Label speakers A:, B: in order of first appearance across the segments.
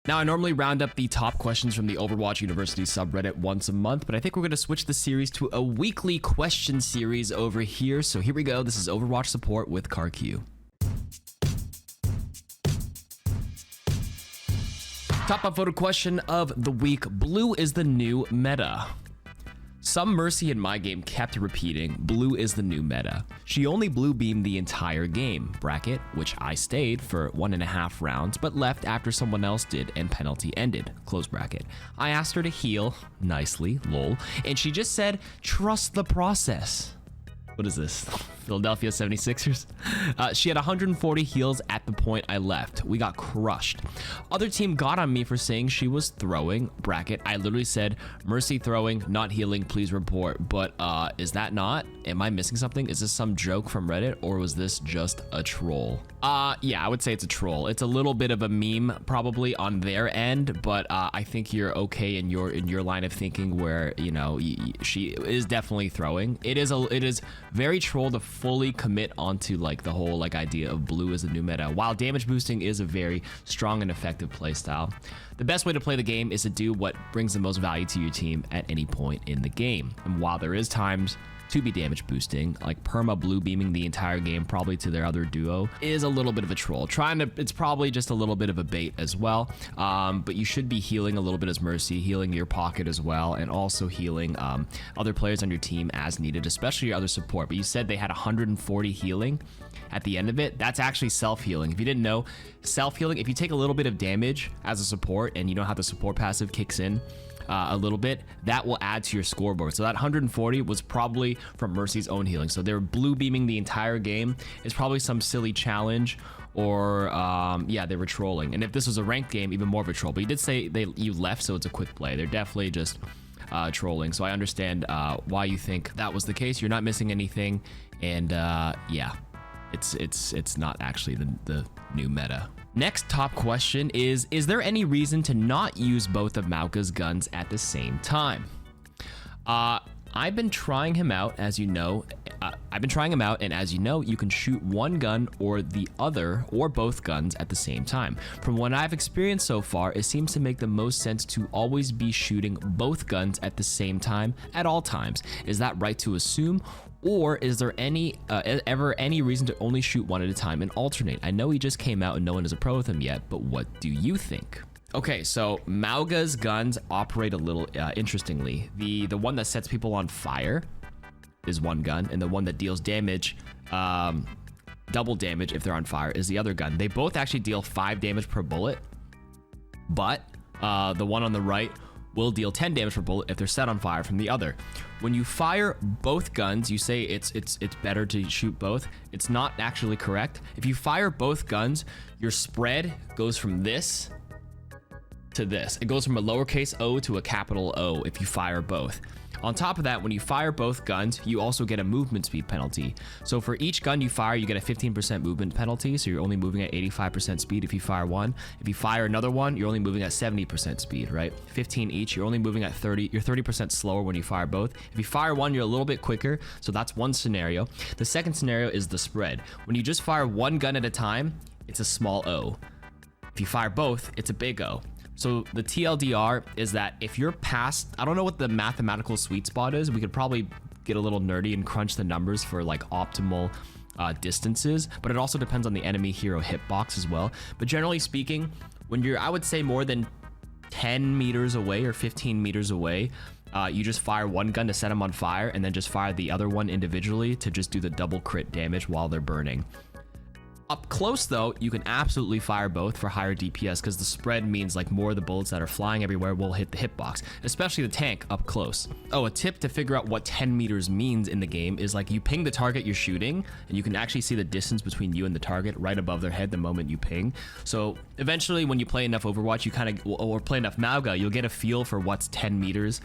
A: Now, I normally round up the top questions from the Overwatch University subreddit once a month, but I think we're going to switch the series to a weekly question series over here. So here we go. This is Overwatch support with KarQ. Top upvoted question of the week. Blue is the new meta. Some Mercy in my game kept repeating, blue is the new meta. She only blue beamed the entire game, bracket, which I stayed for 1.5 rounds, but left after someone else did and penalty ended, close bracket. I asked her to heal, nicely, lol, and she just said, trust the process. What is this? Philadelphia 76ers? She had 140 heals at the point I left. We got crushed. Other team got on me for saying she was throwing, bracket. I literally said, Mercy throwing, not healing, please report. But is that not? Am I missing something? Is this some joke from Reddit or was this just a troll? Yeah, I would say it's a troll. It's a little bit of a meme probably on their end, but I think you're okay in your line of thinking where, you know, she is definitely throwing. It is very troll to fully commit onto like the whole like idea of blue as a new meta. While damage boosting is a very strong and effective playstyle, the best way to play the game is to do what brings the most value to your team at any point in the game. And while there is times to be damage boosting, like perma blue beaming the entire game probably to their other duo is a little bit of a troll. It's probably just a little bit of a bait as well, but you should be healing a little bit as Mercy, healing your pocket as well, and also healing other players on your team as needed, especially your other support. But you said they had 140 healing at the end of it. That's actually self-healing. If you didn't know, self-healing, if you take a little bit of damage as a support and you know how the support passive kicks in a little bit, that will add to your scoreboard. So that 140 was probably from Mercy's own healing. So they're blue beaming the entire game. It's probably some silly challenge, or yeah, they were trolling. And if this was a ranked game, even more of a troll. But you did say you left, so it's a quick play. They're definitely just trolling. So I understand why you think that was the case. You're not missing anything, and yeah, it's not actually the new meta. Next top question is there any reason to not use both of Mauga's guns at the same time? I've been trying him out, as you know. And as you know, you can shoot one gun or the other or both guns at the same time. From what I've experienced so far, it seems to make the most sense to always be shooting both guns at the same time at all times. Is that right to assume? Or is there ever any reason to only shoot one at a time and alternate? I know he just came out and no one is a pro with him yet, but what do you think? Okay, so Mauga's guns operate a little interestingly. The one that sets people on fire is one gun, and the one that deals damage, double damage if they're on fire, is the other gun. They both actually deal 5 damage per bullet, but the one on the right will deal 10 damage per bullet if they're set on fire from the other. When you fire both guns, you say it's better to shoot both. It's not actually correct. If you fire both guns, your spread goes from this to this. It goes from a lowercase o to a capital O if you fire both. On top of that, when you fire both guns, you also get a movement speed penalty. So for each gun you fire, you get a 15% movement penalty, so you're only moving at 85% speed if you fire one. If you fire another one, you're only moving at 70% speed, right? 15 each, you're only moving at 30. You're 30% slower when you fire both. If you fire one, you're a little bit quicker, so that's one scenario. The second scenario is the spread. When you just fire one gun at a time, it's a small O. If you fire both, it's a big O. So the TLDR is that if you're past, I don't know what the mathematical sweet spot is. We could probably get a little nerdy and crunch the numbers for like optimal distances, but it also depends on the enemy hero hitbox as well. But generally speaking, when you're, I would say more than 10 meters away or 15 meters away, you just fire one gun to set them on fire and then just fire the other one individually to just do the double crit damage while they're burning. Up close though, you can absolutely fire both for higher DPS because the spread means like more of the bullets that are flying everywhere will hit the hitbox, especially the tank up close. Oh, a tip to figure out what 10 meters means in the game is like you ping the target you're shooting and you can actually see the distance between you and the target right above their head the moment you ping. So eventually when you play enough Overwatch, you kind of, or play enough Mauga, you'll get a feel for what's 10 meters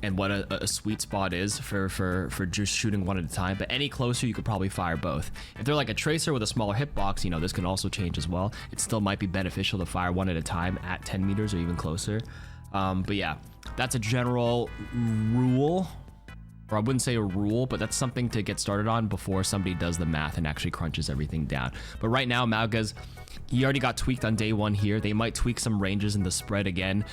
A: and what a sweet spot is for just shooting one at a time. But any closer, you could probably fire both. If they're like a tracer with a smaller hitbox, you know, this can also change as well. It still might be beneficial to fire one at a time at 10 meters or even closer. But yeah, that's a general rule. or I wouldn't say a rule, but that's something to get started on before somebody does the math and actually crunches everything down. But right now, Mauga's, he already got tweaked on day 1 here. They might tweak some ranges in the spread again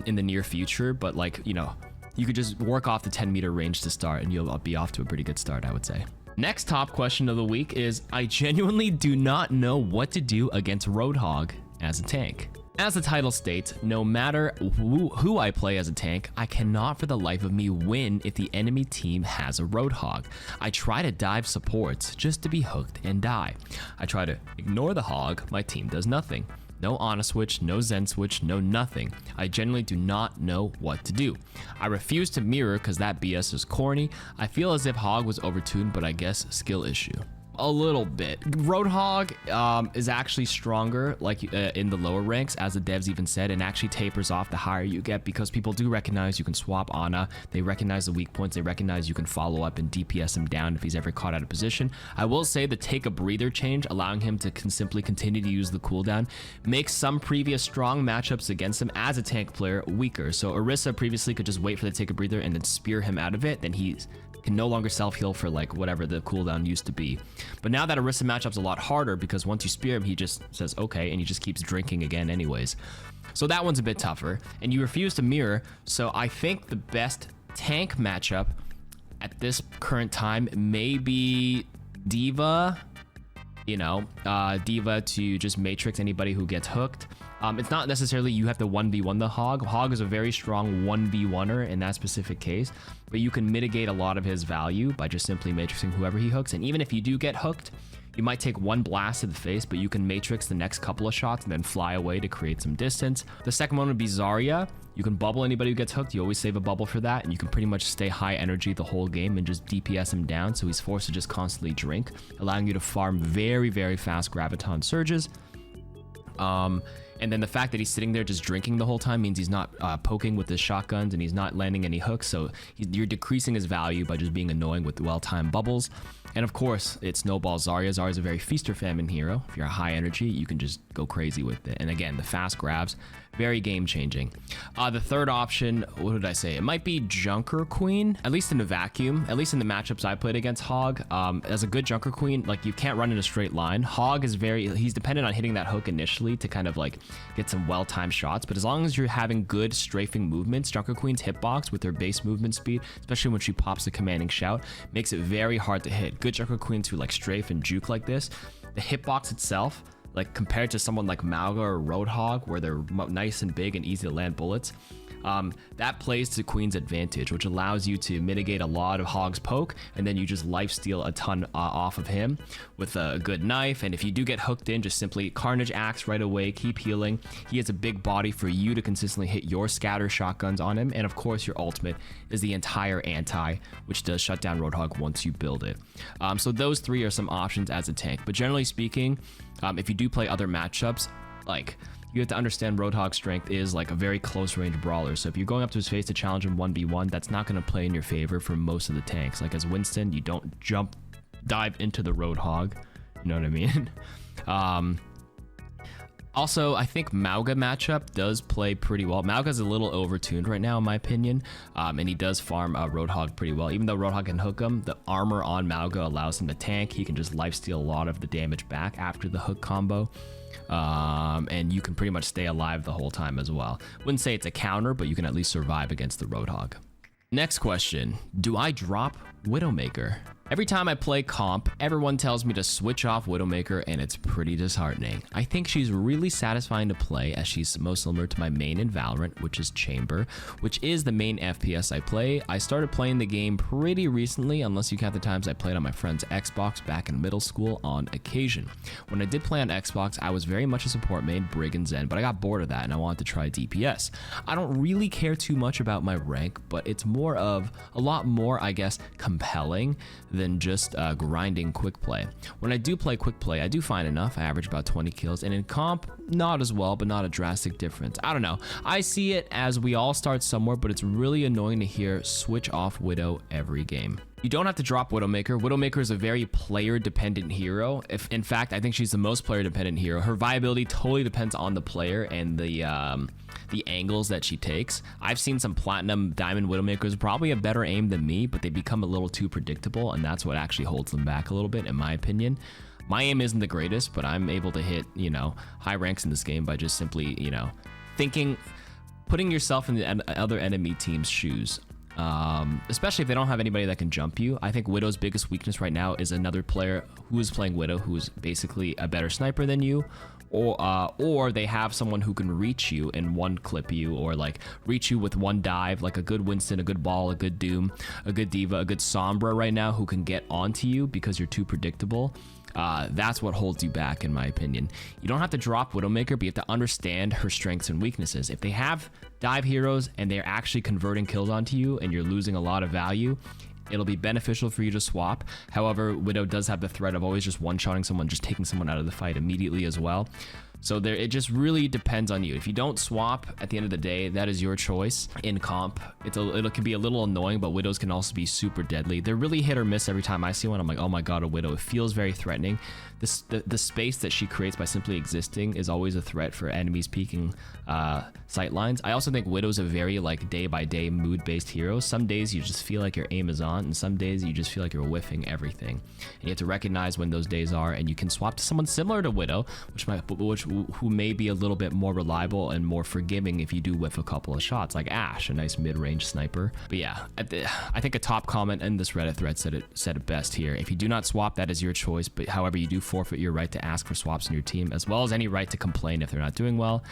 A: in the near future, but like, you know, you could just work off the 10-meter range to start and you'll be off to a pretty good start, I would say. Next top question of the week is, I genuinely do not know what to do against Roadhog as a tank. As the title states, no matter who I play as a tank, I cannot for the life of me win if the enemy team has a Roadhog. I try to dive supports just to be hooked and die. I try to ignore the hog, my team does nothing. No Ana switch, no Zen switch, no nothing. I genuinely do not know what to do. I refuse to mirror because that BS is corny. I feel as if Hog was overtuned, but I guess skill issue. A little bit. Roadhog is actually stronger like in the lower ranks, as the devs even said, and actually tapers off the higher you get because people do recognize you can swap Ana. They recognize the weak points. They recognize you can follow up and DPS him down if he's ever caught out of position. I will say the take a breather change, allowing him to simply continue to use the cooldown, makes some previous strong matchups against him as a tank player weaker. So Orisa previously could just wait for the take a breather and then spear him out of it. Then he can no longer self-heal for like whatever the cooldown used to be. But now that Orisa matchup's a lot harder because once you spear him, he just says okay and he just keeps drinking again anyways. So that one's a bit tougher, and you refuse to mirror. So I think the best tank matchup at this current time may be D.Va. You know, D.Va to just matrix anybody who gets hooked. It's not necessarily you have to 1v1 the Hog. Hog is a very strong 1v1er in that specific case, but you can mitigate a lot of his value by just simply matrixing whoever he hooks. And even if you do get hooked, you might take one blast to the face, but you can matrix the next couple of shots and then fly away to create some distance. The second one would be Zarya. You can bubble anybody who gets hooked. You always save a bubble for that, and you can pretty much stay high energy the whole game and just DPS him down, so he's forced to just constantly drink, allowing you to farm very, very fast graviton surges. And then the fact that he's sitting there just drinking the whole time means he's not poking with his shotguns and he's not landing any hooks, so you're decreasing his value by just being annoying with well-timed bubbles. And of course, it snowballs Zarya. Zarya is a very feast or famine hero. If you're a high energy, you can just go crazy with it. And again, the fast grabs, very game-changing. The third option, what did I say? It might be Junker Queen, at least in a vacuum, at least in the matchups I played against Hog. As a good Junker Queen, like you can't run in a straight line. Hog is he's dependent on hitting that hook initially to kind of like get some well-timed shots, but as long as you're having good strafing movements, Junker Queen's hitbox with her base movement speed, especially when she pops the commanding shout, makes it very hard to hit. Good Junker Queens who like strafe and juke like this, the hitbox itself, like compared to someone like Mauga or Roadhog, where they're nice and big and easy to land bullets, that plays to Queen's advantage, which allows you to mitigate a lot of Hog's poke, and then you just lifesteal a ton off of him with a good knife. And if you do get hooked in, just simply Carnage Axe right away, keep healing. He has a big body for you to consistently hit your scatter shotguns on him, and of course your ultimate is the entire anti, which does shut down Roadhog once you build it. So those three are some options as a tank, but generally speaking, if you do play other matchups, like, you have to understand Roadhog's strength is like a very close range brawler. So if you're going up to his face to challenge him 1v1, that's not going to play in your favor for most of the tanks. Like as Winston, you don't dive into the Roadhog. You know what I mean? Also, I think Mauga matchup does play pretty well. Mauga's a little overtuned right now, in my opinion, and he does farm Roadhog pretty well. Even though Roadhog can hook him, the armor on Mauga allows him to tank. He can just lifesteal a lot of the damage back after the hook combo. And you can pretty much stay alive the whole time as well. Wouldn't say it's a counter, but you can at least survive against the Roadhog. Next question, do I drop Widowmaker? Every time I play comp, everyone tells me to switch off Widowmaker, and it's pretty disheartening. I think she's really satisfying to play, as she's most similar to my main in Valorant, which is Chamber, which is the main FPS I play. I started playing the game pretty recently, unless you count the times I played on my friend's Xbox back in middle school on occasion. When I did play on Xbox, I was very much a support main, Brig and Zen, but I got bored of that and I wanted to try DPS. I don't really care too much about my rank, but it's more of a lot more, I guess, compelling than just grinding quick play. When I do play quick play, I do find enough. I average about 20 kills, and in comp, not as well, but not a drastic difference. I don't know. I see it as we all start somewhere, but it's really annoying to hear switch off Widow every game. You don't have to drop Widowmaker. Widowmaker is a very player-dependent hero. If in fact, I think she's the most player-dependent hero. Her viability totally depends on the player and the angles that she takes. I've seen some platinum diamond Widowmakers probably have better aim than me, but they become a little too predictable, and that's what actually holds them back a little bit, in my opinion. My aim isn't the greatest, but I'm able to hit, you know, high ranks in this game by just simply, you know, putting yourself in the other enemy team's shoes. Especially if they don't have anybody that can jump you. I think Widow's biggest weakness right now is another player who is playing Widow who is basically a better sniper than you, or they have someone who can reach you and one clip you, or like reach you with one dive, like a good Winston, a good Ball, a good Doom, a good Diva, a good Sombra right now who can get onto you because you're too predictable. That's what holds you back, in my opinion. You don't have to drop Widowmaker, but you have to understand her strengths and weaknesses. If they have dive heroes and they're actually converting kills onto you and you're losing a lot of value, it'll be beneficial for you to swap. However, Widow does have the threat of always just one-shotting someone, just taking someone out of the fight immediately as well. So it just really depends on you. If you don't swap, at the end of the day, that is your choice in comp. It can be a little annoying, but Widows can also be super deadly. They're really hit or miss every time I see one. I'm like, oh my god, a Widow. It feels very threatening. The space that she creates by simply existing is always a threat for enemies peeking sight lines. I also think Widow's a very like day-by-day mood-based hero. Some days you just feel like your aim is on, and some days you just feel like you're whiffing everything. And you have to recognize when those days are, and you can swap to someone similar to Widow, who may be a little bit more reliable and more forgiving if you do whiff a couple of shots, like Ash, a nice mid-range sniper. But yeah, I think a top comment in this Reddit thread said it best here. If you do not swap, that is your choice, but however, you do forfeit your right to ask for swaps in your team, as well as any right to complain if they're not doing well.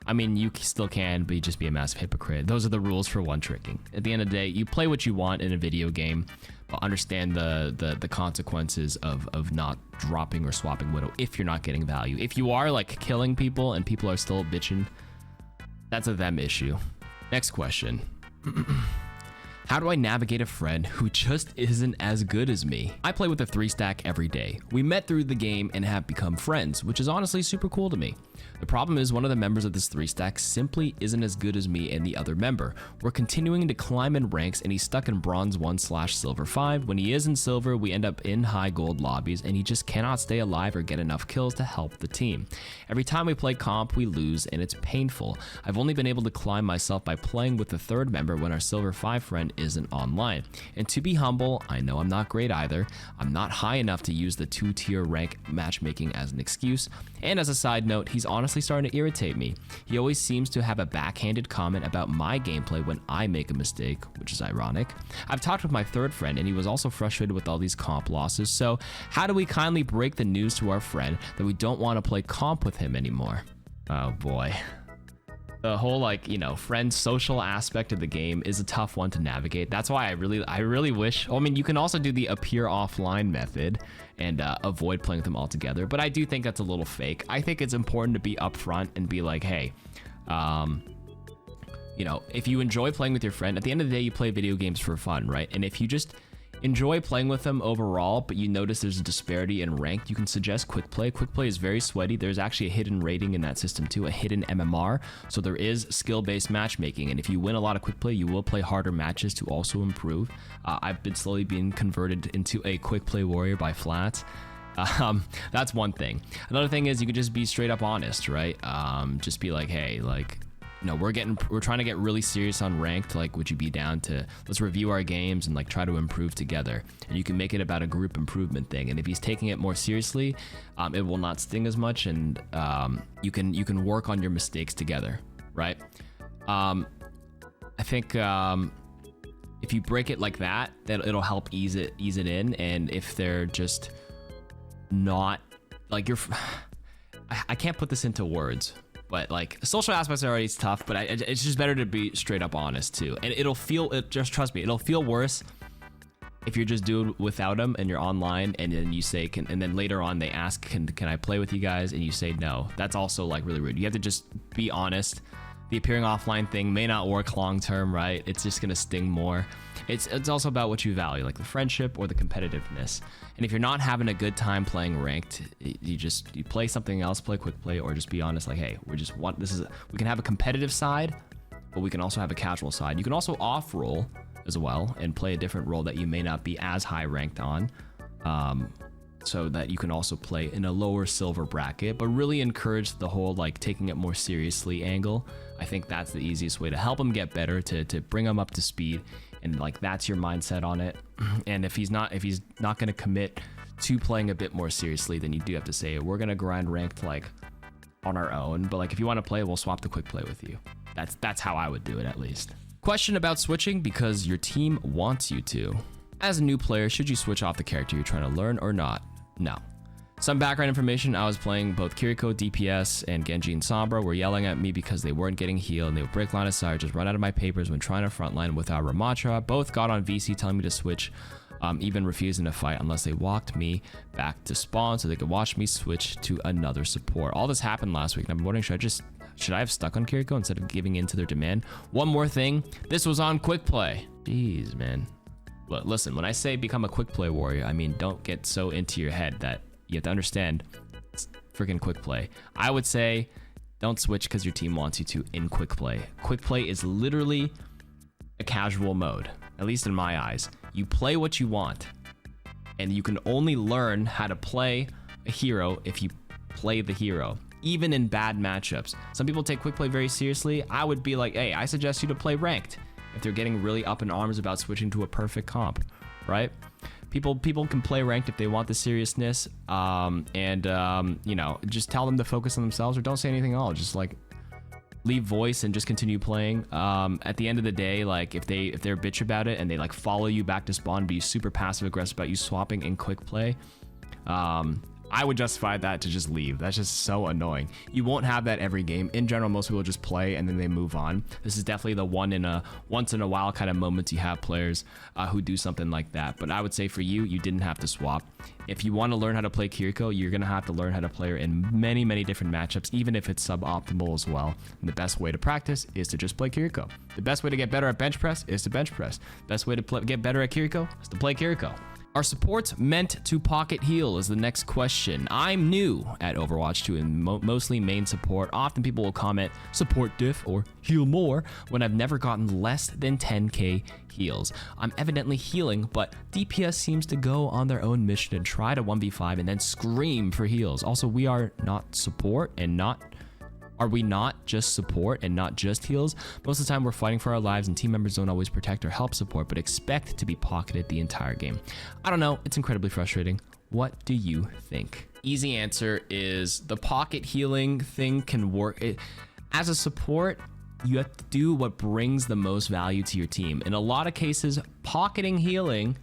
A: I mean, you still can, but you just be a massive hypocrite. Those are the rules for one tricking. At the end of the day, you play what you want in a video game, but understand the consequences of not dropping or swapping Widow if you're not getting value. If you are like killing people and people are still bitching, that's a them issue. Next question. How do I navigate a friend who just isn't as good as me? I play with a 3-stack every day. We met through the game and have become friends, which is honestly super cool to me. The problem is one of the members of this 3-stack simply isn't as good as me and the other member. We're continuing to climb in ranks and he's stuck in bronze 1/silver 5. When he is in silver, we end up in high gold lobbies and he just cannot stay alive or get enough kills to help the team. Every time we play comp, we lose and it's painful. I've only been able to climb myself by playing with the third member when our silver 5 friend isn't online. And to be humble, I know I'm not great either. I'm not high enough to use the 2-tier rank matchmaking as an excuse. And as a side note, he's honestly starting to irritate me. He always seems to have a backhanded comment about my gameplay when I make a mistake, which is ironic. I've talked with my third friend and he was also frustrated with all these comp losses. So how do we kindly break the news to our friend that we don't want to play comp with him anymore? Oh boy. The whole, like, you know, friend social aspect of the game is a tough one to navigate. That's why I really wish, I mean, you can also do the appear offline method and avoid playing with them altogether, but I do think that's a little fake. I think it's important to be upfront and be like, hey, you know, if you enjoy playing with your friend, at the end of the day, you play video games for fun, right? And if you just enjoy playing with them overall, but you notice there's a disparity in rank, you can suggest quick play. Quick play is very sweaty. There's actually a hidden rating in that system too, a hidden MMR. So there is skill-based matchmaking, and if you win a lot of quick play, you will play harder matches to also improve. I've been slowly being converted into a quick play warrior by Flat. That's one thing. Another thing is you could just be straight up honest, right? Just be like, hey, like, no, we're trying to get really serious on ranked. Like, would you be down to, let's review our games and like try to improve together? And you can make it about a group improvement thing. And if he's taking it more seriously, it will not sting as much, and you can work on your mistakes together, right? I think if you break it like that, it'll help ease it in. And if they're just not like I can't put this into words. But like, social aspects are already tough, but it's just better to be straight up honest too. And just trust me, it'll feel worse if you're just doing without them and you're online and then you say, and then later on they ask, can I play with you guys? And you say no. That's also like really rude. You have to just be honest. The appearing offline thing may not work long term, right? It's just gonna sting more. It's also about what you value, like the friendship or the competitiveness. And if you're not having a good time playing ranked, you play something else, play quick play, or just be honest, like, hey, we can have a competitive side, but we can also have a casual side. You can also off roll as well and play a different role that you may not be as high ranked on, so that you can also play in a lower silver bracket, but really encourage the whole like taking it more seriously angle. I think that's the easiest way to help him get better, to bring him up to speed, and like that's your mindset on it. And if he's not going to commit to playing a bit more seriously, then you do have to say we're going to grind ranked like on our own, but like if you want to play, we'll swap the quick play with you. That's how I would do it, at least. Question about switching because your team wants you to. As a new player, should you switch off the character you're trying to learn or not? No. Some background information: I was playing both KarQ, DPS, and Genji and Sombra were yelling at me because they weren't getting healed, and they would break line of sight or just run out of my papers when trying to frontline without Ramattra. Both got on VC telling me to switch, even refusing to fight unless they walked me back to spawn so they could watch me switch to another support. All this happened last week, and I'm wondering, should I have stuck on KarQ instead of giving in to their demand? One more thing, this was on quick play. Jeez, man. Look, listen, when I say become a quick play warrior, I mean don't get so into your head that you have to understand it's freaking quick play. I would say don't switch because your team wants you to in quick play. Quick play is literally a casual mode, at least in my eyes. You play what you want, and you can only learn how to play a hero if you play the hero, even in bad matchups. Some people take quick play very seriously. I would be like, hey, I suggest you to play ranked if they're getting really up in arms about switching to a perfect comp, right? People can play ranked if they want the seriousness, you know, just tell them to focus on themselves or don't say anything at all. Just like leave voice and just continue playing. At the end of the day, like if they're bitch about it and they like follow you back to spawn, be super passive aggressive about you swapping in quick play, I would justify that to just leave. That's just so annoying. You won't have that every game. In general, most people just play and then they move on. This is definitely the once in a while kind of moments you have players who do something like that. But I would say for you didn't have to swap. If you want to learn how to play KarQ, you're going to have to learn how to play her in many, many different matchups, even if it's suboptimal as well. And the best way to practice is to just play KarQ. The best way to get better at bench press is to bench press. Best way to get better at KarQ is to play KarQ. Are supports meant to pocket heal is the next question. I'm new at Overwatch 2 and mostly main support. Often people will comment support diff or heal more when I've never gotten less than 10k heals. I'm evidently healing, but DPS seems to go on their own mission and try to 1v5 and then scream for heals. Also, we are not support and not... Are we not just support and not just heals? Most of the time we're fighting for our lives and team members don't always protect or help support, but expect to be pocketed the entire game. I don't know, it's incredibly frustrating. What do you think? Easy answer is the pocket healing thing can work. As a support, you have to do what brings the most value to your team. In a lot of cases, pocket healing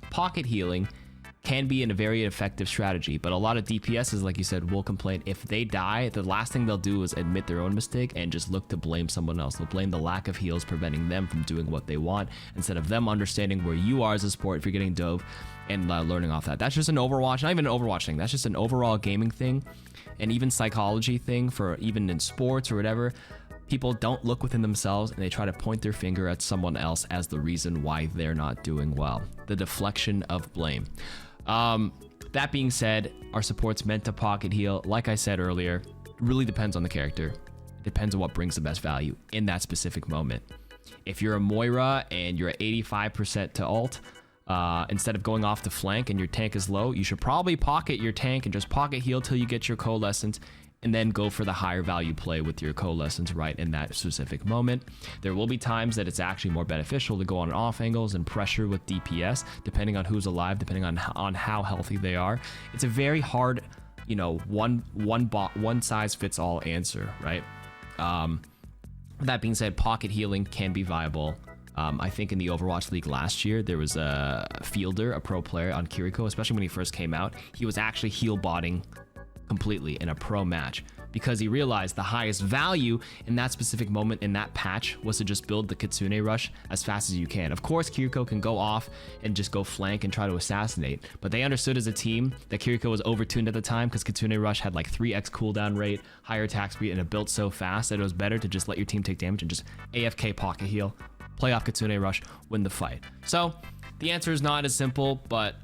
A: can be a very effective strategy, but a lot of DPSs, like you said, will complain. If they die, the last thing they'll do is admit their own mistake and just look to blame someone else. They'll blame the lack of heals preventing them from doing what they want, instead of them understanding where you are as a support if you're getting dove and learning off that. That's just an Overwatch, not even an Overwatch thing. That's just an overall gaming thing and even psychology thing for even in sports or whatever. People don't look within themselves and they try to point their finger at someone else as the reason why they're not doing well. The deflection of blame. That being said, are supports meant to pocket heal? Like I said earlier, it really depends on the character. It depends on what brings the best value in that specific moment. If you're a Moira and you're at 85% to ult, instead of going off the flank and your tank is low, you should probably pocket your tank and just pocket heal till you get your coalescence, and then go for the higher value play with your coalescence right in that specific moment. There will be times that it's actually more beneficial to go on off angles and pressure with DPS, depending on who's alive, depending on how healthy they are. It's a very hard, you know, one size fits all answer, right? That being said, pocket healing can be viable. I think in the Overwatch League last year, there was a fielder, a pro player on KarQ, especially when he first came out. He was actually heal botting completely in a pro match because he realized the highest value in that specific moment in that patch was to just build the Kitsune rush as fast as you can. Of course, KarQ can go off and just go flank and try to assassinate, but they understood as a team that KarQ was overtuned at the time because Kitsune rush had like 3x cooldown rate, higher attack speed, and it built so fast that it was better to just let your team take damage and just AFK pocket heal, play off Kitsune rush, win the fight. So the answer is not as simple, but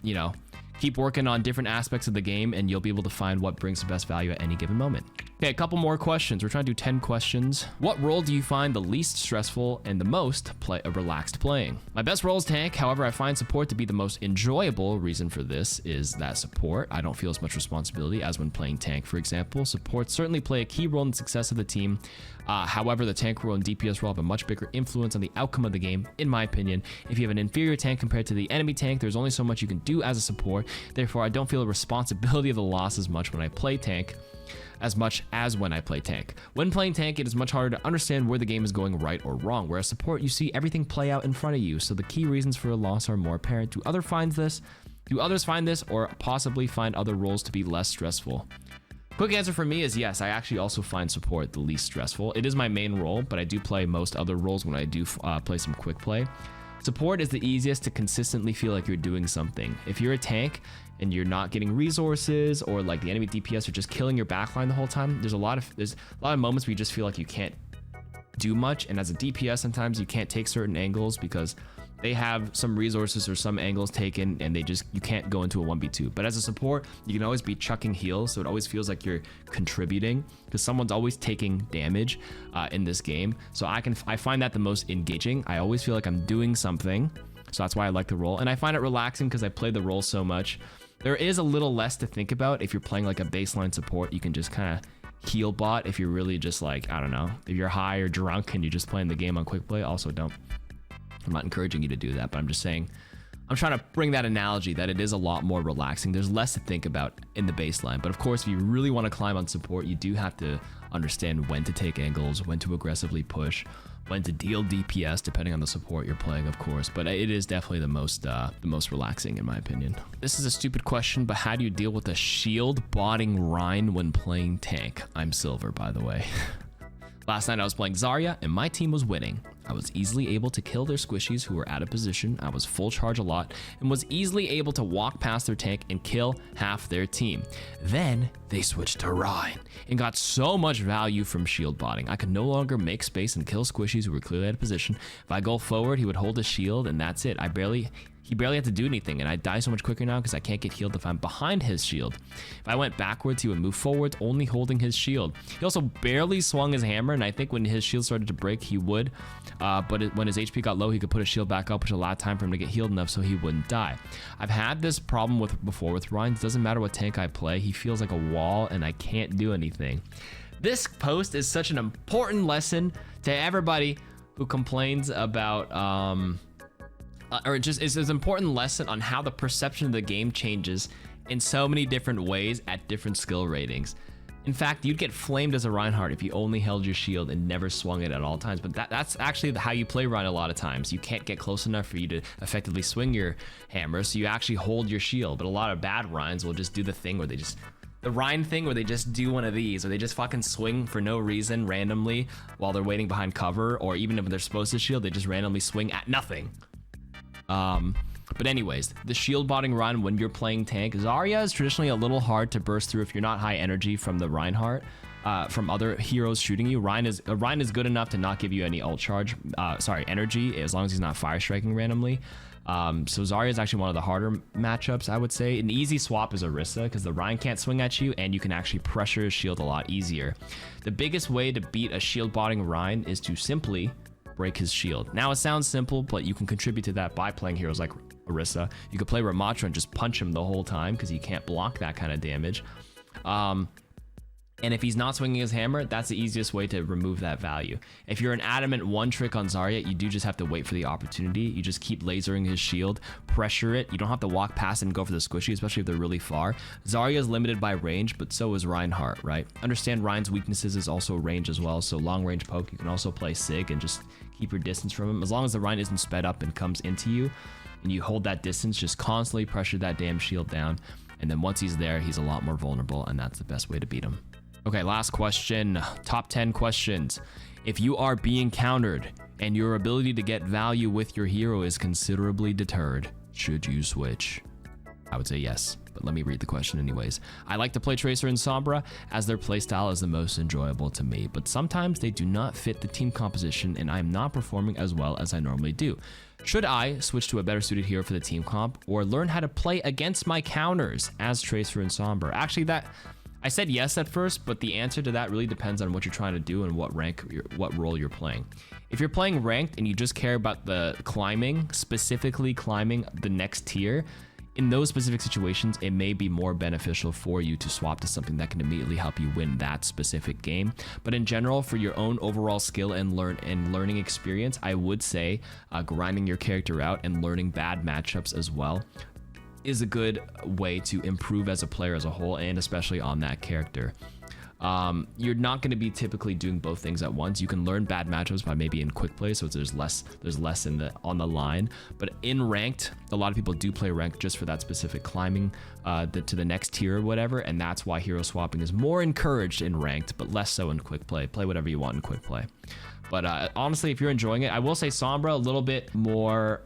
A: you know, keep working on different aspects of the game and you'll be able to find what brings the best value at any given moment. Okay, a couple more questions. We're trying to do 10 questions. What role do you find the least stressful and the most relaxed playing? My best role is tank. However, I find support to be the most enjoyable. Reason for this is that support, I don't feel as much responsibility as when playing tank, for example. Supports certainly play a key role in the success of the team. However, the tank role and DPS role have a much bigger influence on the outcome of the game, in my opinion. If you have an inferior tank compared to the enemy tank, there's only so much you can do as a support. Therefore, I don't feel the responsibility of the loss as much when I play tank as much as when I play tank. When playing tank, it is much harder to understand where the game is going right or wrong, whereas support, you see everything play out in front of you, so the key reasons for a loss are more apparent. Do others find this, or possibly find other roles to be less stressful? Quick answer for me is yes, I actually also find support the least stressful. It is my main role, but I do play most other roles when I do play some quick play. Support is the easiest to consistently feel like you're doing something. If you're a tank and you're not getting resources, or like the enemy DPS are just killing your backline the whole time, there's a lot of moments where you just feel like you can't do much. And as a DPS, sometimes you can't take certain angles because they have some resources or some angles taken, and you can't go into a 1v2. But as a support, you can always be chucking heals, so it always feels like you're contributing because someone's always taking damage in this game. So I find that the most engaging. I always feel like I'm doing something, so that's why I like the role. And I find it relaxing because I play the role so much. There is a little less to think about if you're playing like a baseline support. You can just kind of heal bot if you're really just like, I don't know, if you're high or drunk and you're just playing the game on quick play. Also, I'm not encouraging you to do that, but I'm just saying, I'm trying to bring that analogy that it is a lot more relaxing. There's less to think about in the baseline. But of course, if you really want to climb on support, you do have to understand when to take angles, when to aggressively push, when to deal DPS, depending on the support you're playing, of course. But it is definitely the most relaxing, in my opinion. This is a stupid question, but how do you deal with a shield botting Rein when playing tank? I'm silver, by the way. Last night I was playing Zarya and my team was winning. I was easily able to kill their squishies who were out of position. I was full charge a lot and was easily able to walk past their tank and kill half their team. Then they switched to Rein and got so much value from shield botting. I could no longer make space and kill squishies who were clearly out of position. If I go forward, he would hold his shield and that's it. He barely had to do anything, and I die so much quicker now because I can't get healed if I'm behind his shield. If I went backwards, he would move forwards, only holding his shield. He also barely swung his hammer, and I think when his shield started to break, he would. But when his HP got low, he could put his shield back up, which allowed time for him to get healed enough so he wouldn't die. I've had this problem before with Rein. It doesn't matter what tank I play. He feels like a wall, and I can't do anything. This post is such an important lesson to everybody who complains about... it's an important lesson on how the perception of the game changes in so many different ways at different skill ratings. In fact, you'd get flamed as a Reinhardt if you only held your shield and never swung it at all times. But that's actually how you play Rein a lot of times. You can't get close enough for you to effectively swing your hammer, so you actually hold your shield. But a lot of bad Reins will just do the thing where the Rein thing where they just do one of these, or they just fucking swing for no reason randomly while they're waiting behind cover, or even if they're supposed to shield, they just randomly swing at nothing. But anyways, the shield botting Rein when you're playing tank, Zarya is traditionally a little hard to burst through if you're not high energy from the Reinhardt, from other heroes shooting you. Rein is good enough to not give you any ult charge, energy, as long as he's not fire striking randomly. So Zarya is actually one of the harder matchups, I would say. An easy swap is Orisa, because the Rein can't swing at you, and you can actually pressure his shield a lot easier. The biggest way to beat a shield botting Rein is to simply break his shield. Now it sounds simple, but you can contribute to that by playing heroes like Orisa. You could play Ramattra and just punch him the whole time because he can't block that kind of damage. And if he's not swinging his hammer, that's the easiest way to remove that value. If you're an adamant one trick on Zarya, you do just have to wait for the opportunity. You just keep lasering his shield, pressure it. You don't have to walk past it and go for the squishy, especially if they're really far. Zarya is limited by range, but so is Reinhardt, right? Understand Rein's weaknesses is also range as well. So long range poke, you can also play Sig and just keep your distance from him. As long as the Rein isn't sped up and comes into you, and you hold that distance, just constantly pressure that damn shield down. And then once he's there, he's a lot more vulnerable, and that's the best way to beat him. Okay, last question. Top 10 questions. If you are being countered and your ability to get value with your hero is considerably deterred, should you switch? I would say yes, but let me read the question anyways. I like to play Tracer and Sombra as their playstyle is the most enjoyable to me, but sometimes they do not fit the team composition and I'm not performing as well as I normally do. Should I switch to a better suited hero for the team comp or learn how to play against my counters as Tracer and Sombra? Actually, I said yes at first, but the answer to that really depends on what you're trying to do and what what role you're playing. If you're playing ranked and you just care about the climbing, specifically climbing the next tier, in those specific situations, it may be more beneficial for you to swap to something that can immediately help you win that specific game. But in general, for your own overall skill and learning experience, I would say grinding your character out and learning bad matchups as well is a good way to improve as a player as a whole, and especially on that character. You're not going to be typically doing both things at once. You can learn bad matchups by maybe in quick play, so there's less on the line. But in ranked, a lot of people do play ranked just for that specific climbing to the next tier or whatever, and that's why hero swapping is more encouraged in ranked, but less so in quick play. Play whatever you want in quick play. But honestly, if you're enjoying it, I will say Sombra a little bit more.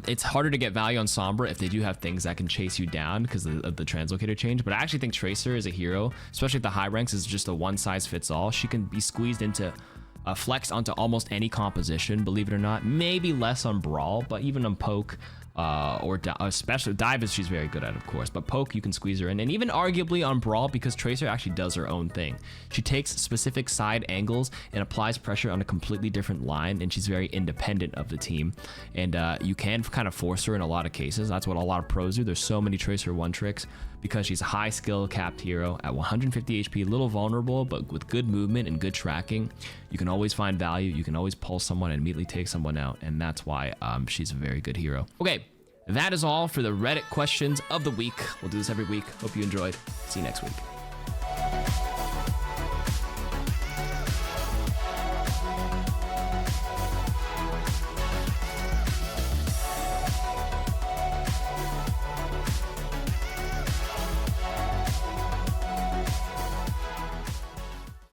A: It's harder to get value on Sombra if they do have things that can chase you down because of the translocator change. But I actually think Tracer is a hero, especially at the high ranks, is just a one-size-fits-all. She can be squeezed into flexed onto almost any composition, believe it or not. Maybe less on Brawl, but even on Poke or especially Dive, she's very good at, of course. But Poke, you can squeeze her in, and even arguably on Brawl, because Tracer actually does her own thing. She takes specific side angles and applies pressure on a completely different line, and she's very independent of the team. And you can kind of force her in a lot of cases. That's what a lot of pros do. There's so many Tracer one tricks because she's a high skill capped hero at 150 HP, a little vulnerable, but with good movement and good tracking. You can always find value. You can always pull someone and immediately take someone out, and that's why she's a very good hero. Okay, that is all for the Reddit questions of the week. We'll do this every week. Hope you enjoyed. See you next week.